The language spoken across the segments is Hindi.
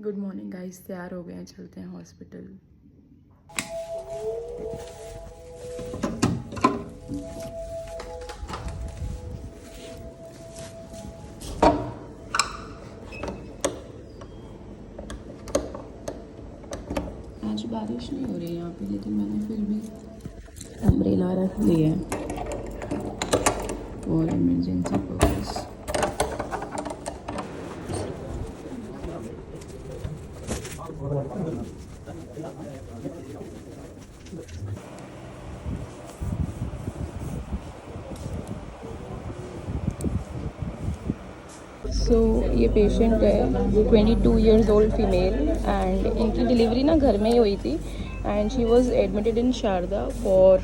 गुड मॉर्निंग गाइस, तैयार हो गए हैं, चलते हैं हॉस्पिटल। आज बारिश नहीं हो रही है यहाँ पे, लेकिन मैंने फिर भी अम्ब्रेला रख लिया है फॉर इमरजेंसी पर्पस। सो ये पेशेंट है 22 ईयर्स ओल्ड फीमेल एंड इनकी डिलीवरी ना घर में ही हुई थी and she was admitted in Sharda for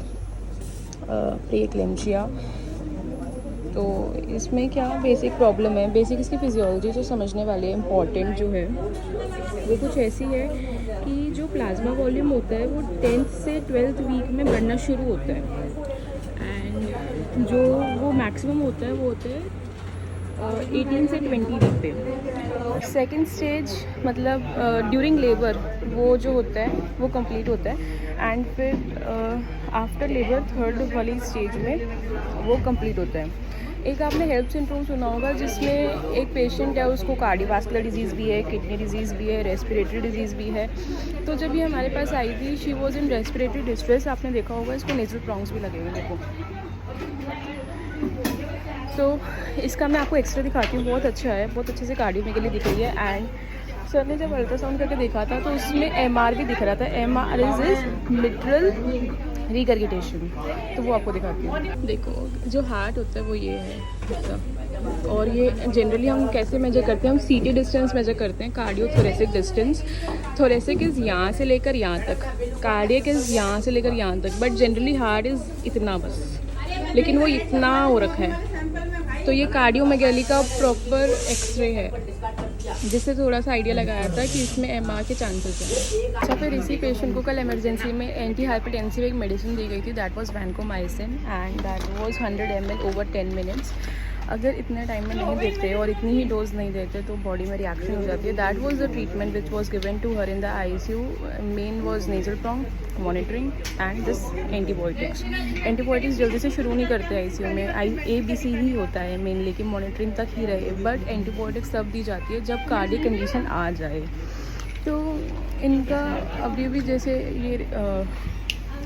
preeclampsia. तो इसमें क्या बेसिक प्रॉब्लम है, बेसिक इसकी फिजियोलॉजी जो समझने वाली है, इम्पॉर्टेंट जो है वो कुछ ऐसी है कि जो प्लाज्मा वॉल्यूम होता है वो 10th से 12th वीक में बढ़ना शुरू होता है एंड जो वो मैक्सिमम होता है वो होता है 18 से 20 वीक पे। सेकेंड स्टेज मतलब ड्यूरिंग लेबर वो जो होता है वो कंप्लीट होता है एंड फिर आफ्टर लेबर थर्ड वाली स्टेज में वो कंप्लीट होता है। एक आपने हेल्प सिंड्रोम सुना होगा जिसमें एक पेशेंट है, उसको कार्डियोवास्कुलर डिजीज़ भी है, किडनी डिजीज़ भी है, रेस्पिरेटरी डिजीज़ भी है। तो जब ये हमारे पास आई थी she was in respiratory distress. आपने देखा होगा इसको नेजल प्रॉन्ग्स भी लगे हुए हैं, देखो। तो इसका मैं आपको एक्सरे दिखाती हूँ, बहुत अच्छा है, बहुत अच्छे से कार्डियो में के लिए दिख रही है। एंड सर ने जब अल्ट्रासाउंड करके देखा था तो उसमें MR भी दिख रहा था, MR इज लिटरल रिगर्गिटेशन। तो वो आपको दिखाती हूँ। देखो जो हार्ट होता है वो ये है मतलब, और ये जनरली हम कैसे मेजर करते हैं, हम CT डिस्टेंस मेजर करते हैं, cardio thoracic distance. Thoracic is यहाँ से लेकर यहाँ तक, कार्डियक इज़ यहाँ से लेकर यहाँ तक, बट जनरली हार्ट इज़ इतना बस, लेकिन वो इतना हो रखा है। तो ये कार्डियोमेगैली का प्रॉपर एक्सरे है, जिससे थोड़ा सा आइडिया लगाया था कि इसमें MR के चांसेस हैं। अच्छा, फिर इसी पेशेंट को कल इमरजेंसी में एंटी हाइपरटेंसिव एक मेडिसिन दी गई थी, that was vancomycin and that was 100 ml over 10 minutes. अगर इतने टाइम में नहीं देते और इतनी ही डोज नहीं देते तो बॉडी में रिएक्शन हो जाती है। That was the treatment which was given to her in the ICU। Main was nasal prong, monitoring and this antibiotics. Antibiotics जल्दी से शुरू नहीं करते ICU में, ABC ही होता है मेनली कि मॉनिटरिंग तक ही रहे, बट एंटीबायोटिक्स तब दी जाती है जब कार्डियक कंडीशन आ जाए। तो इनका अभी भी जैसे ये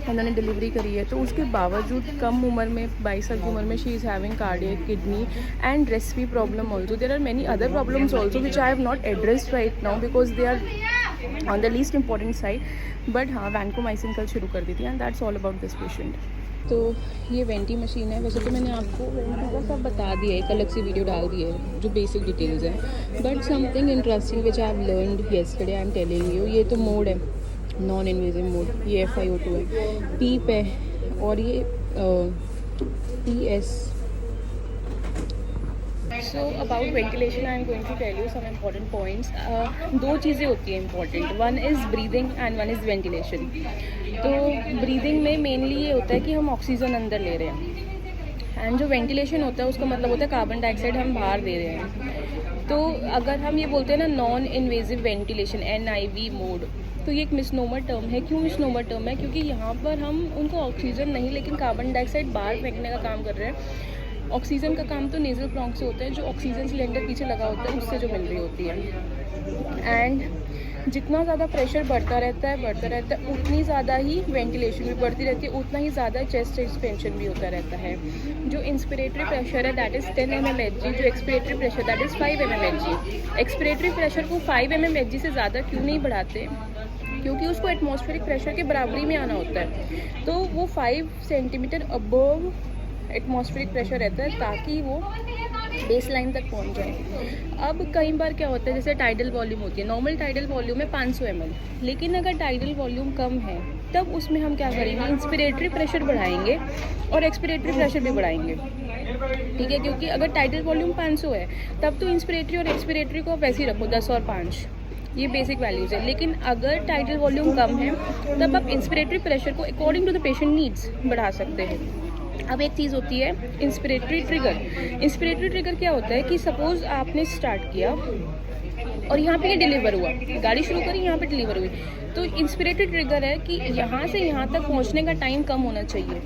उन्होंने डिलीवरी करी है तो उसके बावजूद कम उम्र में 22 साल की उम्र में she is having cardiac, kidney and respiratory problem also. There are many other problems also which I have not addressed right now because they are on the least important side. But हाँ, वैनकोमाइसिन कल शुरू कर दी थी and that's all about this patient. तो ये वेंटी मशीन है, वैसे तो मैंने आपको वेंटी का सब बता दिया है, एक अलग से वीडियो डाल दी है जो बेसिक डिटेल्स हैं, but something interesting which I have learned yesterday I am telling you. ये तो मोड है नॉन इन्वेजिव मोड, ये FiO2 है, पीप है और ये PS। So about ventilation I am going to tell you some important points. दो चीज़ें होती हैं important, one is breathing and one is ventilation. तो ब्रीदिंग में मेनली ये होता है कि हम ऑक्सीजन अंदर ले रहे हैं एंड जो वेंटिलेशन होता है उसका मतलब होता है कार्बन डाइऑक्साइड हम बाहर दे रहे हैं। तो अगर हम ये बोलते हैं ना non invasive ventilation NIV mode, तो ये एक मिसनोमर टर्म है। क्यों मिसनोमर टर्म है? क्योंकि यहाँ पर हम उनको ऑक्सीजन नहीं लेकिन कार्बन डाइऑक्साइड बाहर फेंकने का काम कर रहे हैं। ऑक्सीजन का काम तो नेजल प्रॉन्ग से होता है, जो ऑक्सीजन सिलेंडर पीछे लगा होता है उससे जो मिल रही होती है। एंड जितना ज़्यादा प्रेशर बढ़ता रहता है उतनी ज़्यादा ही वेंटिलेशन भी बढ़ती रहती है, उतना ही ज़्यादा चेस्ट एक्सपेंशन भी होता रहता है। जो इंस्पिरेटरी प्रेशर है दैट इज़ 10 mmHg, जो expiratory pressure that is 5 mmHg। Expiratory pressure को 5 mmHg से ज़्यादा क्यों नहीं बढ़ाते? क्योंकि उसको एटमॉस्फेरिक प्रेशर के बराबरी में आना होता है। तो वो 5 सेंटीमीटर अबव एटमॉस्फेरिक प्रेशर रहता है ताकि वो बेस लाइन तक पहुंच जाए। अब कई बार क्या होता है, जैसे टाइडल वॉल्यूम होती है, नॉर्मल टाइडल वॉल्यूम है 500 ml, लेकिन अगर टाइडल वॉल्यूम कम है तब उसमें हम क्या करेंगे, इंस्पिरेटरी प्रेशर बढ़ाएंगे और एक्सपिरेटरी प्रेशर भी बढ़ाएंगे। ठीक है, क्योंकि अगर टाइडल वॉल्यूम 500 है तब तो इंस्पिरेटरी और एक्सपिरेटरी को वैसे ही रखो 10 और 5, ये बेसिक वैल्यूज़ है। लेकिन अगर टाइडल वॉल्यूम कम है तब आप इंस्पिरेटरी प्रेशर को according to the patient needs बढ़ा सकते हैं। अब एक चीज़ होती है इंस्पिरेटरी ट्रिगर। इंस्पिरेटरी ट्रिगर क्या होता है कि सपोज़ आपने स्टार्ट किया और यहाँ पे ये डिलीवर हुआ, गाड़ी शुरू करी यहाँ पे डिलीवर हुई। तो इंस्पिरेटरी ट्रिगर है कि यहाँ से यहाँ तक पहुँचने का टाइम कम होना चाहिए,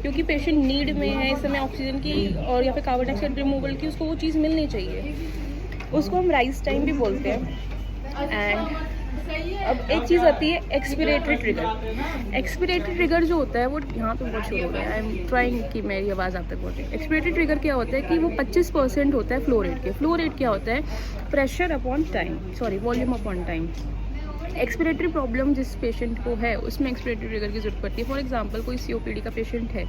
क्योंकि पेशेंट नीड में है इस समय ऑक्सीजन की और या फिर कार्बन डाइऑक्साइड रिमूवल की, उसको वो चीज़ मिलनी चाहिए। उसको हम राइज टाइम भी बोलते हैं। एंड अब एक चीज़ आती है एक्सपिरेटरी ट्रिगर। एक्सपिरेटरी ट्रिगर जो होता है वो यहाँ पे बहुत शुरू हो गया है, आई एम ट्राइंग कि मेरी आवाज़ आप तक पहुँचे। एक्सपिरेटरी ट्रिगर क्या होता है कि वो 25% होता है फ्लो रेट के। फ्लो रेट क्या होता है? Pressure upon time, sorry volume upon time. Expiratory problem जिस पेशेंट को है उसमें एक्सपिरेटरी ट्रिगर की ज़रूरत पड़ती है। फॉर एग्जांपल कोई COPD का पेशेंट है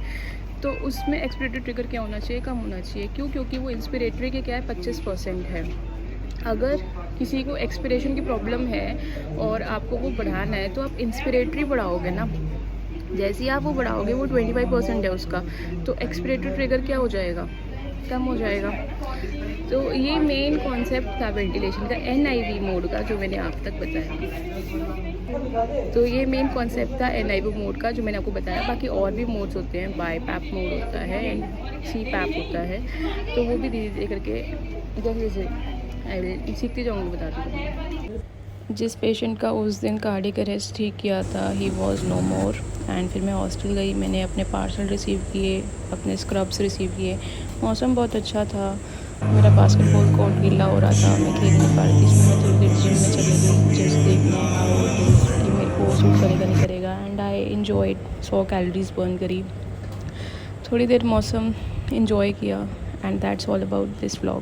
तो उसमें एक्सपिरेटरी ट्रिगर क्या होना चाहिए? कम होना चाहिए। क्यों? क्योंकि वो इंस्पिरेटरी के क्या है 25% है। अगर किसी को एक्सपिरेशन की प्रॉब्लम है और आपको वो बढ़ाना है तो आप इंस्पिरेटरी बढ़ाओगे ना। जैसे ही आप वो बढ़ाओगे, वो 25% है उसका, तो एक्सपिरेटरी ट्रिगर क्या हो जाएगा? कम हो जाएगा। तो ये मेन कॉन्सेप्ट था वेंटिलेशन का, NIV मोड का, जो मैंने आप तक बताया। तो ये मेन कॉन्सेप्ट था NIV मोड का जो मैंने आपको बताया। बाकी और भी मोड्स होते हैं, BiPAP मोड होता है एंड CPAP होता है। तो वो भी धीरे धीरे करके जैसे सीखती जाऊँगी, बताती हूँ। जिस पेशेंट का उस दिन कार्डियक अरेस्ट ठीक किया था, he was no more. And फिर मैं हॉस्टल गई, मैंने अपने पार्सल रिसीव किए, अपने स्क्रब्स रिसीव किए। मौसम बहुत अच्छा था, मेरा बास्केटबॉल कोर्ट गीला हो रहा था, मैं खेल नहीं पा रही थी, इसमें मैं थोड़ी देर जिम में चली गई जस्ट देखने हाउ इट इज़ कि मेरे को सूट करेगा नहीं करेगा। And I enjoyed, 100 calories burn करी, थोड़ी देर मौसम इन्जॉय किया। And that's all about this vlog.